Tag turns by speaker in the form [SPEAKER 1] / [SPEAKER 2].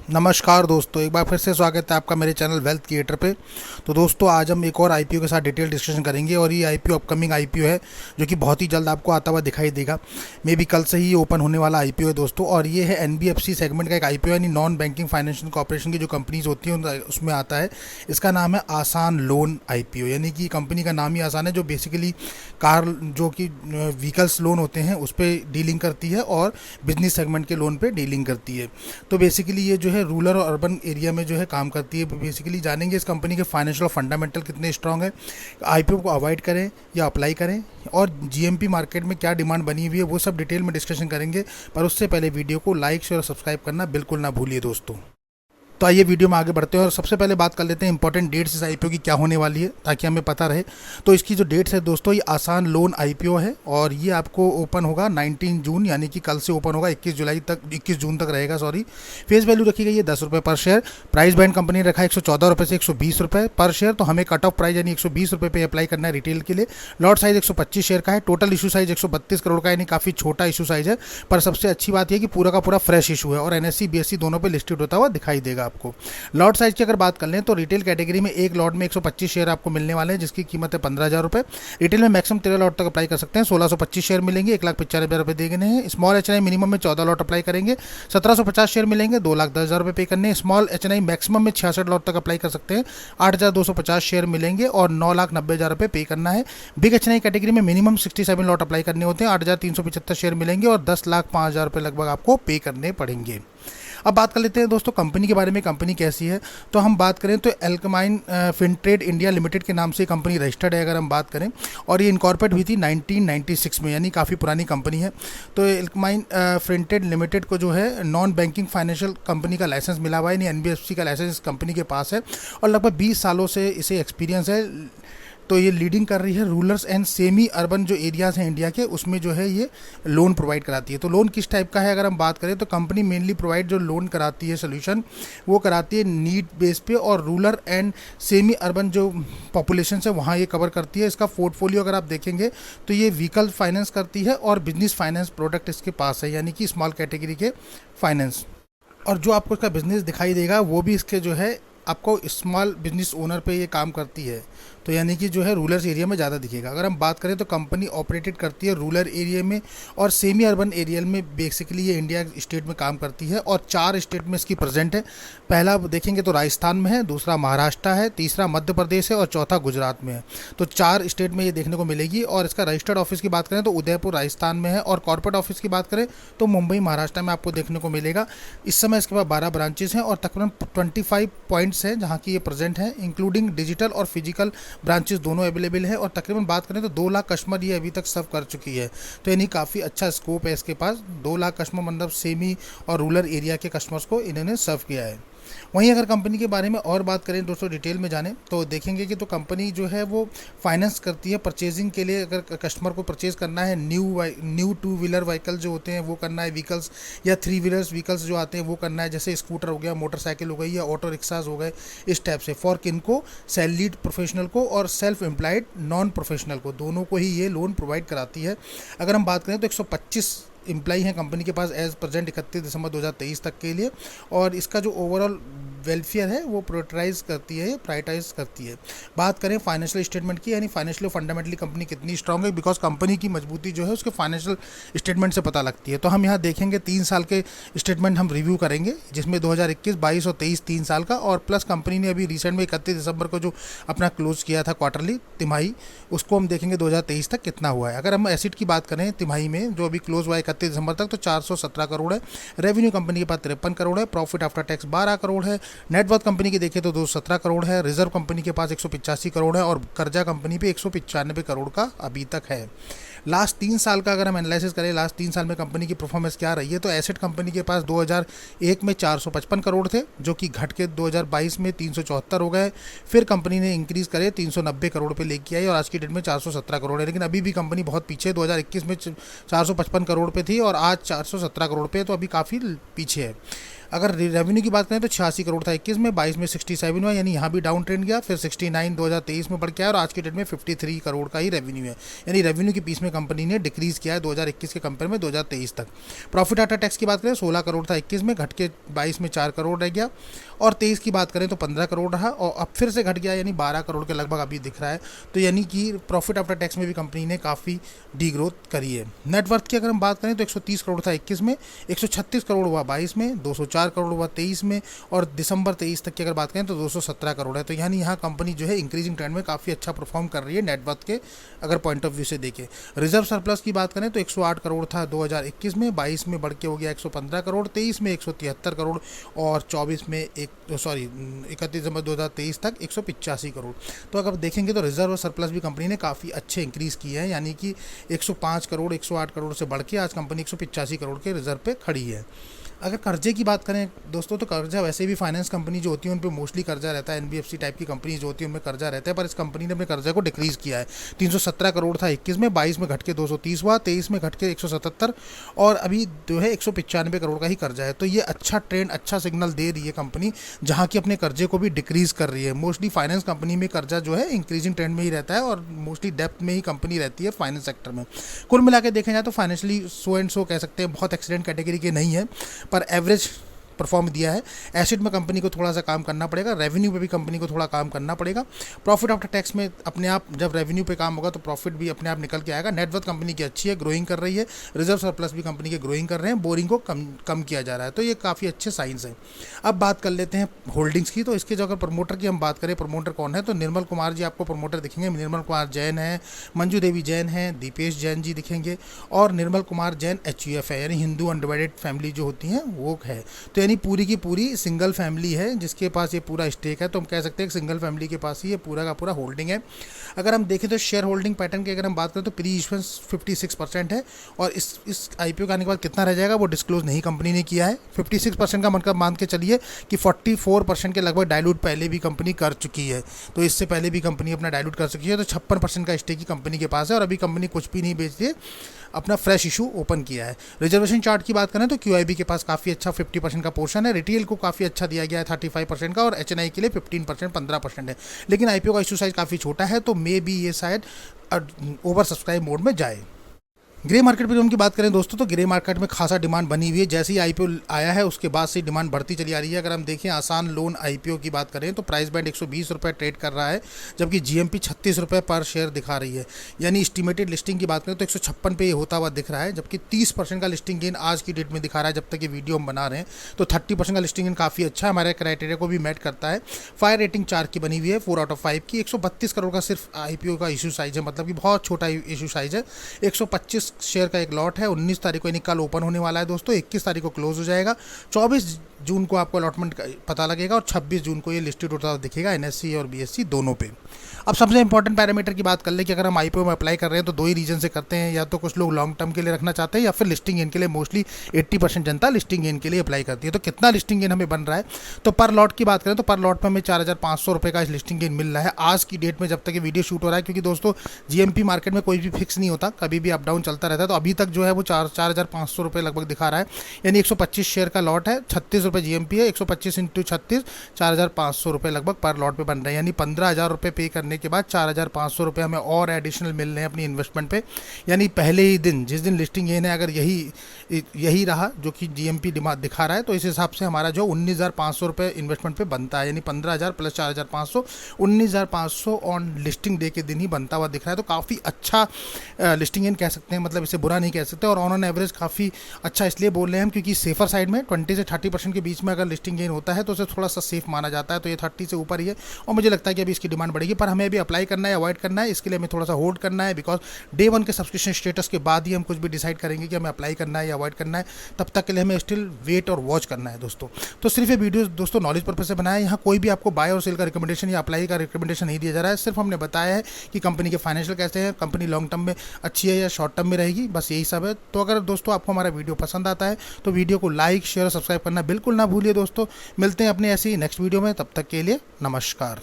[SPEAKER 1] नमस्कार दोस्तों, एक बार फिर से स्वागत है आपका मेरे चैनल वेल्थ क्रिएटर पे। तो दोस्तों, आज हम एक और आईपीओ के साथ डिटेल डिस्कशन करेंगे और ये आईपीओ अपकमिंग आईपीओ है जो कि बहुत ही जल्द आपको आता हुआ दिखाई देगा। मे बी कल से ही ओपन होने वाला आईपीओ है दोस्तों, और ये है एनबीएफसी सेगमेंट का एक आईपीओ, यानी नॉन बैंकिंग फाइनेंशियल कॉर्पोरेशन की जो कंपनीज होती हैं उसमें आता है। इसका नाम है आसान लोन आईपीओ, यानी कि कंपनी का नाम ही आसान है, जो बेसिकली कार जो कि व्हीकल्स लोन होते हैं उस पर डीलिंग करती है और बिजनेस सेगमेंट के लोन पे डीलिंग करती है। तो बेसिकली ये जो है रूरल और अर्बन एरिया में जो है काम करती है। बेसिकली जानेंगे इस कंपनी के फाइनेंशियल फंडामेंटल कितने स्ट्रांग है, आईपीओ को अवॉइड करें या अप्लाई करें, और जीएमपी मार्केट में क्या डिमांड बनी हुई है, वो सब डिटेल में डिस्कशन करेंगे। पर उससे पहले वीडियो को लाइक शेयर और सब्सक्राइब करना बिल्कुल ना भूलिए दोस्तों। तो आइए वीडियो में आगे बढ़ते हैं और सबसे पहले बात कर लेते हैं इंपॉर्टेंट डेट्स इस आईपीओ की क्या होने वाली है, ताकि हमें पता रहे। तो इसकी जो डेट्स है दोस्तों, ये आसान लोन आईपीओ है और ये आपको ओपन होगा 19 जून, यानी कि कल से ओपन होगा, 21 जून तक रहेगा। सॉरी, फेस वैल्यू रखी गई है 10 रुपये पर शेयर। प्राइस बैंड कंपनी ने रखा है 114 रुपये से 120 रुपये पर शेयर। तो हमें कट ऑफ प्राइस यानी 120 रुपये पे अप्लाई करना है रिटेल के लिए। लॉट साइज 125 शेयर का है। टोटल इशू साइज 132 करोड़ का, यानी काफ़ी छोटा इशू साइज है। पर सबसे अच्छी बात यह कि पूरा का पूरा फ्रेश इशू है और एनएससी बीएससी दोनों पे लिस्टेड होता हुआ दिखाई देगा आपको। लॉट साइज की अगर बात कर लें तो रिटेल कैटेगरी में एक लॉट में 125 शेयर आपको मिलने वाले हैं, जिसकी कीमत है 15,000 रुपये। रिटेल में मैक्सिमम 13 लॉट तक अप्लाई कर सकते हैं। 1625 शेयर मिलेंगे, 1,95,000 रुपये देने हैं। स्मॉल एचएनआई मिनिमम में 14 लॉट अप्लाई करेंगे, 1750 शेयर मिलेंगे, 2,10,000 रुपये पे करने हैं। स्मॉल एचएनआई मैक्सिमम में 66 लॉट तक अप्लाई कर सकते हैं, 8,250 शेयर मिलेंगे और 9,90,000 रुपये पे करना है। बिग एचएनआई कैटेगरी में मिनिमम 67 लॉट अप्लाई करने होते हैं, 8,375 शेयर मिलेंगे और 10,05,000 रुपये लगभग आपको पे करने पड़ेंगे। अब बात कर लेते हैं दोस्तों कंपनी के बारे में, कंपनी कैसी है। तो हम बात करें तो एल्कमाइन फिनट्रेड इंडिया लिमिटेड के नाम से कंपनी रजिस्टर्ड है अगर हम बात करें, और ये इनकॉर्पोरेट हुई थी 1996 में, यानी काफ़ी पुरानी कंपनी है। तो एल्कमाइन फिनट्रेड लिमिटेड को जो है नॉन बैंकिंग फाइनेंशियल कंपनी का लाइसेंस मिला हुआ है, यानी एनबीएफसी का लाइसेंस इस कंपनी के पास है और लगभग 20 सालों से इसे एक्सपीरियंस है। तो ये लीडिंग कर रही है रूरल्स एंड सेमी अर्बन जो एरियाज़ हैं इंडिया के, उसमें जो है ये लोन प्रोवाइड कराती है। तो लोन किस टाइप का है अगर हम बात करें तो कंपनी मेनली प्रोवाइड जो लोन कराती है सोल्यूशन, वो कराती है नीड बेस पे, और रूरल एंड सेमी अर्बन जो पॉपुलेशन है वहाँ ये कवर करती है। इसका पोर्टफोलियो अगर आप देखेंगे तो ये व्हीकल फाइनेंस करती है और बिजनेस फाइनेंस प्रोडक्ट इसके पास है, यानी कि स्मॉल कैटेगरी के फाइनेंस। और जो आपको इसका बिजनेस दिखाई देगा वो भी इसके जो है आपको स्मॉल बिजनेस ओनर पे ये काम करती है, तो यानी कि जो है रूरल एरिया में ज़्यादा दिखेगा। अगर हम बात करें तो कंपनी ऑपरेटेड करती है रूरल एरिया में और सेमी अर्बन एरिया में। बेसिकली ये इंडिया स्टेट में काम करती है और 4 स्टेट में इसकी प्रेजेंट है। पहला देखेंगे तो राजस्थान में है, दूसरा महाराष्ट्र है, तीसरा मध्य प्रदेश है और चौथा गुजरात में है। तो 4 स्टेट में ये देखने को मिलेगी। और इसका रजिस्टर्ड ऑफिस की बात करें तो उदयपुर राजस्थान में है, और कॉर्पोरेट ऑफिस की बात करें तो मुंबई महाराष्ट्र में आपको देखने को मिलेगा। इस समय इसके पास 12 ब्रांचेस हैं और तकरीबन 25 पॉइंट्स हैं जहाँ की ये प्रेजेंट है, इंक्लूडिंग डिजिटल और फिजिकल ब्रांचेस दोनों अवेलेबल है। और तकरीबन बात करें तो 2 लाख कस्टमर ये अभी तक सर्व कर चुकी है। तो यानी काफ़ी अच्छा स्कोप है इसके पास। 2 लाख कस्टमर मतलब सेमी और रूरल एरिया के कस्टमर्स को इन्होंने सर्व किया है। वहीं अगर कंपनी के बारे में और बात करें दोस्तों डिटेल में जाने तो देखेंगे कि तो कंपनी जो है वो फाइनेंस करती है परचेजिंग के लिए। अगर कस्टमर को परचेज करना है न्यू 2 व्हीलर व्हीकल जो होते हैं वो करना है, व्हीकल्स या 3 व्हीलर्स व्हीकल्स जो आते हैं वो करना है, जैसे स्कूटर हो गया, मोटरसाइकिल हो गई या ऑटो रिक्शाज हो गए, इस टाइप से। फॉर किनको, सैलरीड प्रोफेशनल को और सेल्फ एम्प्लॉयड नॉन प्रोफेशनल को, दोनों को ही ये लोन प्रोवाइड कराती है। अगर हम बात करें तो 125 एम्प्लॉई हैं कंपनी के पास एज प्रेजेंट 31 दिसंबर 2023 तक के लिए। और इसका जो ओवरऑल वेलफेयर है वो प्रायोरिटाइज करती है। बात करें फाइनेंशियल स्टेटमेंट की, यानी फाइनेंशियल फंडामेंटली कंपनी कितनी स्ट्रांग है, बिकॉज कंपनी की मजबूती जो है उसके फाइनेंशियल स्टेटमेंट से पता लगती है। तो हम यहाँ देखेंगे 3 साल के स्टेटमेंट हम रिव्यू करेंगे, जिसमें 2021, 22 और 23 3 साल का, और प्लस कंपनी ने अभी रिसेंट में 31 दिसंबर को जो अपना क्लोज किया था क्वार्टरली तिमाही, उसको हम देखेंगे 2023 तक कितना हुआ है। अगर हम एसिड की बात करें तिमाही में जो अभी क्लोज हुआ है 31 दिसंबर तक, तो 417 करोड़ है। रेवेन्यू कंपनी के पास 53 करोड़ है। प्रॉफिट आफ्टर टैक्स 12 करोड़ है। नेटवर्थ कंपनी की देखें तो 217 करोड़ है। रिजर्व कंपनी के पास 185 करोड़ है और कर्जा कंपनी पे 195 करोड़ का अभी तक है। लास्ट 3 साल का अगर हम एनालिसिस करें, लास्ट 3 साल में कंपनी की परफॉर्मेंस क्या रही है, तो एसेट कंपनी के पास 2001 में 455 करोड़ थे, जो कि घट के 2022 में 374 हो गए। फिर कंपनी ने इंक्रीज़ करे 390 करोड़ पे लेके आई और आज की डेट में 417 करोड़ है। लेकिन अभी भी कंपनी बहुत पीछे, 2021 में 455 करोड़ पे थी और आज 417 करोड़ पे, तो अभी काफ़ी पीछे है। अगर रेवेन्यू की बात करें तो 86 करोड़ था 21 में, 22 में 67 हुआ, यानी यहाँ भी डाउन ट्रेंड गया, फिर 69 2023 में बढ़ के आया और आज के डेट में 53 करोड़ का ही रेवेन्यू है। यानी रेवेन्यू की पीस में कंपनी ने डिक्रीज़ किया है 2021 के कंपेयर में 2023 तक। प्रॉफिट आफ्टर टैक्स की बात करें 16 करोड़ था 21 में, घट के 22 में 4 करोड़ रह गया, और 23 की बात करें तो 15 करोड़ रहा और अब फिर से घट गया, यानी 12 करोड़ के लगभग अभी दिख रहा है। तो यानी कि प्रॉफिट आफ्टर टैक्स में भी कंपनी ने काफ़ी डी ग्रोथ करी है। नेटवर्थ की अगर हम बात करें तो 130 करोड़ था 21 में, 136 करोड़ हुआ 22 में, 204 करोड़ हुआ 23 में, और दिसंबर 23 तक की अगर बात करें तो 217 करोड़ है। तो यानी यहाँ कंपनी जो है इंक्रीजिंग ट्रेंड में काफ़ी अच्छा परफॉर्म कर रही है नेटवर्थ के अगर पॉइंट ऑफ व्यू से देखें। रिजर्व सरप्लस की बात करें तो 108 करोड़ था 2021 में, 22 में बढ़ के हो गया 115 करोड़, 23 में 173 करोड़ और 24 में 31 दिसंबर 2023 तक 185 करोड़। तो अगर देखेंगे तो रिजर्व सरप्लस भी कंपनी ने काफ़ी अच्छे इंक्रीज़ किए हैं, यानी कि 105 करोड़ 108 करोड़ से बढ़ के आज कंपनी 185 करोड़ के रिजर्व पे खड़ी है। अगर कर्जे की बात करें दोस्तों तो कर्जा वैसे भी फाइनेंस कंपनी जो होती है उन पे मोस्टली कर्जा रहता है, एनबीएफसी टाइप की कंपनी जो होती है उनमें कर्जा रहता है, पर इस कंपनी ने अपने कर्जे को डिक्रीज़ किया है। 317 करोड़ था 21 में, 22 में घट के 230 हुआ, 23 में घट के 177 और अभी जो है 195 करोड़ का ही कर्जा है। तो ये अच्छा ट्रेंड, अच्छा सिग्नल दे रही है कंपनी, जहाँ की अपने कर्जे को भी डिक्रीज़ कर रही है। मोस्टली फाइनेंस कंपनी में कर्जा जो है इंक्रीजिंग ट्रेंड में ही रहता है और मोस्टली डेप्थ में ही कंपनी रहती है फाइनेंस सेक्टर में। कुल मिला के देखें जाए तो फाइनेंशियली सो एंड सो कह सकते हैं, बहुत एक्सीलेंट कैटेगरी के नहीं है, पर एवरेज परफॉर्म दिया है। एसिड में कंपनी को थोड़ा सा काम करना पड़ेगा, रेवेन्यू पे भी कंपनी को थोड़ा काम करना पड़ेगा। प्रॉफिट आफ्टर टैक्स में अपने आप जब रेवेन्यू पे काम होगा तो प्रॉफिट भी अपने आप निकल के आएगा। नेटवर्थ कंपनी की अच्छी है, ग्रोइंग कर रही है, रिजर्व सरप्लस भी कंपनी के ग्रोइंग कर रहे हैं, बोरिंग को कम किया जा रहा है, तो ये काफ़ी अच्छे साइंस हैं। अब बात कर लेते हैं होल्डिंग्स की। तो इसके जो अगर प्रमोटर की हम बात करें, प्रमोटर कौन है तो निर्मल कुमार जी आपको प्रमोटर दिखेंगे। निर्मल कुमार जैन है, मंजू देवी जैन है, दीपेश जैन जी दिखेंगे और निर्मल कुमार जैन HUF है, यानी हिंदू अनडिवाइडेड फैमिली जो होती हैं वो है। तो यानी पूरी की पूरी सिंगल फैमिली है जिसके पास ये पूरा स्टेक है, तो हम कह सकते हैं कि सिंगल फैमिली के पास ही ये पूरा का पूरा होल्डिंग है। अगर हम देखें तो शेयर होल्डिंग पैटर्न की अगर हम बात करें तो प्री इशुएंस 56% है और इस IPO के आने के बाद कितना रह जाएगा वो डिस्क्लोज नहीं कंपनी ने किया है। 56% का मतलब मान के चलिए कि 44% के लगभग डायलूट पहले भी कंपनी कर चुकी है, तो इससे पहले भी कंपनी अपना डायलूट कर चुकी है। तो 56% का स्टेक ही कंपनी के पास है और अभी कंपनी कुछ भी नहीं बेच रही है, अपना फ्रेश इशू ओपन किया है। रिजर्वेशन चार्ट की बात करें तो QIB के पास काफ़ी अच्छा 50% का पोर्शन है, रिटेल को काफ़ी अच्छा दिया गया है 35% का और HNI के लिए 15% 15% है। लेकिन IPO का इशू साइज काफ़ी छोटा है, तो मे बी ये शायद ओवर सब्सक्राइब मोड में जाए। ग्रे मार्केट पे की बात करें दोस्तों तो ग्रे मार्केट में खासा डिमांड बनी हुई है। जैसे ही IPO आया है उसके बाद से डिमांड बढ़ती चली आ रही है। अगर हम देखें आसान लोन IPO की बात करें तो प्राइस बैंड 120 रुपये ट्रेड कर रहा है, जबकि GMP 36 रुपये पर शेयर दिखा रही है। यानी एस्टिमेटेड लिस्टिंग की बात करें तो 156 पे ये होता हुआ दिख रहा है, जबकि 30% का लिस्टिंग गेन आज की डेट में दिखा रहा है जब तक ये वीडियो हम बना रहे हैं। तो 30% का लिस्टिंग गेन काफ़ी अच्छा है, हमारे क्राइटेरिया को भी मैट करता है। फायर रेटिंग 4 की बनी हुई है, 4 आउट ऑफ 5 की। 132 करोड़ का सिर्फ IPO का इशू साइज है, मतलब कि बहुत छोटा इशू साइज है। 125 शेयर का एक लॉट है, 19 तारीख को यानी कल ओपन होने वाला है दोस्तों, 21 तारीख को क्लोज हो जाएगा, 24 जून को आपको अलॉटमेंट का पता लगेगा और 26 जून को ये लिस्टेड होता हुआ दिखेगा NSE और BSE दोनों पे। अब सबसे इंपॉर्टेंट पैरामीटर की बात कर ले कि अगर हम IPO में अप्लाई कर रहे हैं तो दो ही रीजन से करते हैं, या तो कुछ लोग लॉन्ग टर्म के लिए रखना चाहते हैं या फिर लिस्टिंग गेन के लिए। मोस्टली 80% जनता लिस्टिंग गेन के लिए अप्लाई करती है। तो कितना लिस्टिंग गेन हमें बन रहा है तो पर लॉट की बात करें तो पर लॉट पर हमें 4500 रुपये का लिस्टिंग गेन मिल रहा है आज की डेट में, जब तक ये वीडियो शूट हो रहा है। क्योंकि दोस्तों GMP मार्केट में कोई भी फिक्स नहीं होता, कभी भी अप डाउन चलता रहता है। तो अभी तक जो है वो 4500 रुपये लगभग दिखा रहा है, यानी 125 शेयर का लॉट है, 36 रुपये GMP है, 125 × 36 4500 रुपये लगभग पर लॉट पे बन रहे हैं। यानी 15,000 रुपये पे करने के बाद 4500 रुपये हमें और एडिशनल मिल रहे हैं अपनी इन्वेस्टमेंट पे। यानी पहले ही दिन जिस दिन लिस्टिंग गेन है अगर यही रहा जो कि GMP डिमांड दिखा रहा है, तो इस हिसाब से हमारा जो 19,500 रुपये इन्वेस्टमेंट पे बनता है, यानी 15,000 प्लस 4,500 19,500 ऑन लिस्टिंग डे के दिन ही बनता हुआ दिख रहा है। तो काफ़ी अच्छा लिस्टिंग गेन कह सकते हैं, मतलब इसे बुरा नहीं कह सकते। और ऑन एवरेज काफ़ी अच्छा इसलिए बोल रहे हैं हम क्योंकि सेफर साइड में 20 से 30% के बीच में अगर लिस्टिंग गेन होता है तो उसे थोड़ा सा सेफ माना जाता है। तो ये 30 से ऊपर ही है और मुझे लगता है कि अभी इसकी डिमांड बढ़ेगी, पर हमें अभी अप्लाई करना है, अवॉइड करना है, इसके लिए हमें थोड़ा सा होल्ड करना है। बिकॉज डे 1 के सब्सक्रिप्शन स्टेटस के बाद ही हम कुछ भी डिसाइड करेंगे कि हमें अप्लाई करना है या अवॉइड करना है। तब तक के लिए हमें स्टिल वेट और वॉच करना है दोस्तों। तो सिर्फ ये वीडियो दोस्तों नॉलेज पर्पज से बनाया है, यहाँ कोई भी आपको बाय और सेल का रिकमेंडेशन या अप्लाई का रिकमेंडेशन नहीं दिया जा रहा है। सिर्फ हमने बताया है कि कंपनी के फाइनेंशियल कैसे हैं, कंपनी लॉन्ग टर्म में अच्छी है या शॉर्ट टर्म में रहेगी, बस यही सब है। तो अगर दोस्तों आपको हमारा वीडियो पसंद आता है तो वीडियो को लाइक शेयर और सब्सक्राइब करना बिल्कुल ना भूलिए दोस्तों। मिलते हैं अपने ऐसी नेक्स्ट वीडियो में, तब तक के लिए नमस्कार।